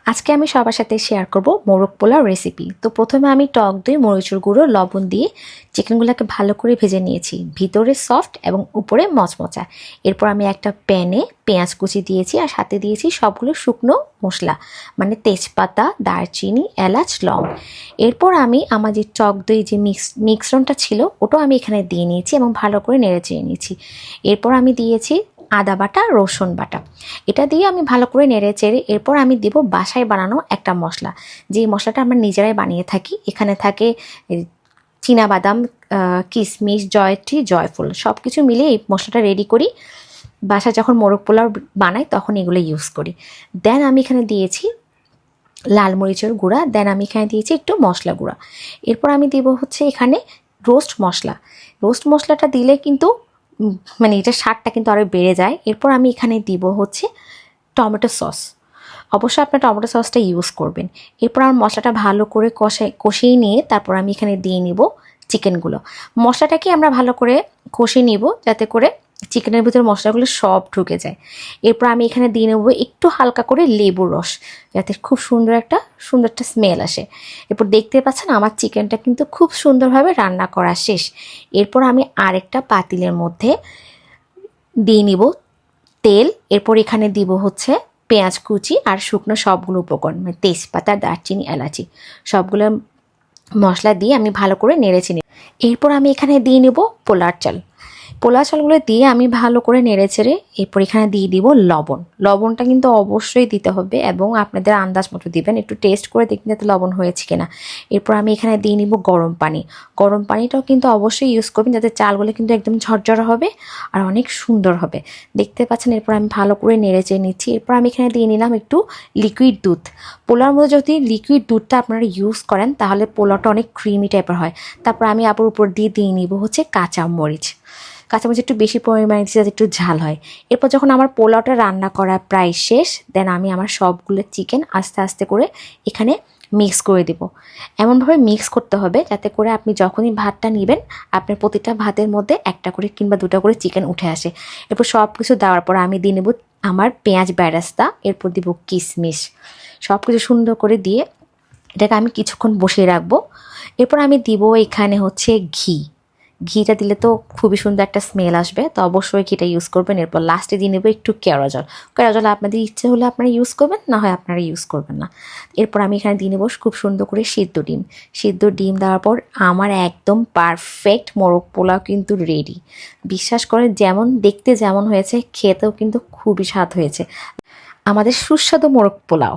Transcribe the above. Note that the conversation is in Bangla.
আজকে আমি সবার সাথে শেয়ার করব মোরগ পোলাও রেসিপি। তো প্রথমে আমি টক দই, মরিচুর গুঁড়ো, লবণ দিয়ে চিকেনগুলোকে ভালো করে ভেজে নিয়েছি, ভিতরে সফট এবং উপরে মচমচা। এরপর আমি একটা প্যানে পেঁয়াজ কুচি দিয়েছি আর সাথে দিয়েছি সবগুলো শুকনো মশলা, মানে তেজপাতা, দারচিনি, এলাচ, লং। এরপর আমি আমার যে টক দই যে মিশ্রণটা ছিল ওটাও আমি এখানে দিয়ে নিয়েছি এবং ভালো করে নেড়ে চেড়ে নিয়েছি। এরপর আমি দিয়েছি আদা বাটা, রসুন বাটা। এটা দিয়ে আমি ভালো করে নেড়ে চেড়ে এরপর আমি দিব বাসায় বানানো একটা মশলা, যে মশলাটা আমরা নিজেরাই বানিয়ে থাকি। এখানে থাকে চীনাবাদাম, কিশমিশ, জয়ত্রী, জয়ফল, সব কিছু মিলে এই মশলাটা রেডি করি। বাসায় যখন মোরগ পোলাও বানাই তখন এগুলো ইউজ করি। দেন আমি এখানে দিয়েছি লাল মরিচের গুঁড়া, দেন আমি এখানে দিয়েছি একটু মশলা গুঁড়া। এরপর আমি দিব হচ্ছে এখানে রোস্ট মশলা। রোস্ট মশলাটা দিলে কিন্তু মানে এটার স্বাদটা কিন্তু আরও বেড়ে যায়। এরপর আমি এখানে দিব হচ্ছে টমেটো সস। অবশ্যই আপনার টমেটো সসটা ইউজ করবেন। এরপর আমার মশলাটা ভালো করে কষিয়ে নিয়ে তারপর আমি এখানে দিয়ে নিব চিকেনগুলো। মশলাটাকে আমরা ভালো করে কষিয়ে নিব যাতে করে চিকেনের ভিতরে মশলাগুলো সব ঢুকে যায়। এরপর আমি এখানে দিয়ে নেবো একটু হালকা করে লেবুর রস, যাতে খুব সুন্দর একটা স্মেল আসে। এরপর দেখতে পাচ্ছেন আমার চিকেনটা কিন্তু খুব সুন্দরভাবে রান্না করা শেষ। এরপর আমি আরেকটা পাতিলের মধ্যে দিয়ে নিব তেল। এরপর এখানে দিব হচ্ছে পেঁয়াজ কুচি আর শুকনো সবগুলো উপকরণ, মানে তেজপাতা, দারচিনি, এলাচি, সবগুলো মশলা দিয়ে আমি ভালো করে নেড়েছি। এরপর আমি এখানে দিয়ে নেব পোলার চাল। পোলার চালগুলো দিয়ে আমি ভালো করে নেড়ে চেড়ে এরপর এখানে দিয়ে দিব লবণ। লবণটা কিন্তু অবশ্যই দিতে হবে এবং আপনাদের আন্দাজ মতো দিবেন, একটু টেস্ট করে দেখবেন যাতে লবণ হয়েছে কিনা। এরপর আমি এখানে দিয়ে নিব গরম পানি। গরম পানিটাও কিন্তু অবশ্যই ইউজ করবেন, যাতে চালগুলো কিন্তু একদম ঝরঝরা হবে আর অনেক সুন্দর হবে। দেখতে পাচ্ছেন এরপর আমি ভালো করে নেড়ে চেড়ে নিচ্ছি। এরপর আমি এখানে দিয়ে নিলাম একটু লিকুইড দুধ। পোলাওর মধ্যে যদি লিকুইড দুধটা আপনারা ইউজ করেন তাহলে পোলাওটা অনেক ক্রিমি টাইপের হয়। তারপর আমি আবার উপর দিয়ে নিব হচ্ছে কাঁচামরিচ একটু বেশি পরিমাণে দিচ্ছি যাতে একটু ঝাল হয়। এরপর যখন আমার পোলাওটা রান্না করা প্রায় শেষ, দেন আমি আমার সবগুলো চিকেন আস্তে আস্তে করে এখানে মিক্স করে দেব। এমনভাবে মিক্স করতে হবে যাতে করে আপনি যখনই ভাতটা নেবেন আপনার প্রতিটা ভাতের মধ্যে একটা করে কিংবা দুটো করে চিকেন উঠে আসে। এরপর সব কিছু দেওয়ার পর আমি দিয়ে নেব আমার পেঁয়াজ বেরেস্তা, এরপর দিব কিশমিশ, সব কিছু সুন্দর করে দিয়ে এটাকে আমি কিছুক্ষণ বসিয়ে রাখবো। এরপর আমি দিব এখানে হচ্ছে ঘিটা দিলে তো খুবই সুন্দর একটা স্মেল আসবে, তো অবশ্যই ঘিটা ইউজ করবেন। এরপর লাস্টে দিয়ে নেবো একটু কেওড়া জল আপনাদের ইচ্ছে হলে আপনারা ইউজ করবেন, না হয় আপনারা ইউজ করবেন না। এরপর আমি এখানে দিয়ে নেবো খুব সুন্দর করে সিদ্ধ ডিম দেওয়ার পর আমার একদম পারফেক্ট মোরগ পোলাও কিন্তু রেডি। বিশ্বাস করেন যেমন দেখতে যেমন হয়েছে, খেতেও কিন্তু খুবই স্বাদ হয়েছে আমাদের সুস্বাদু মোরগ পোলাও।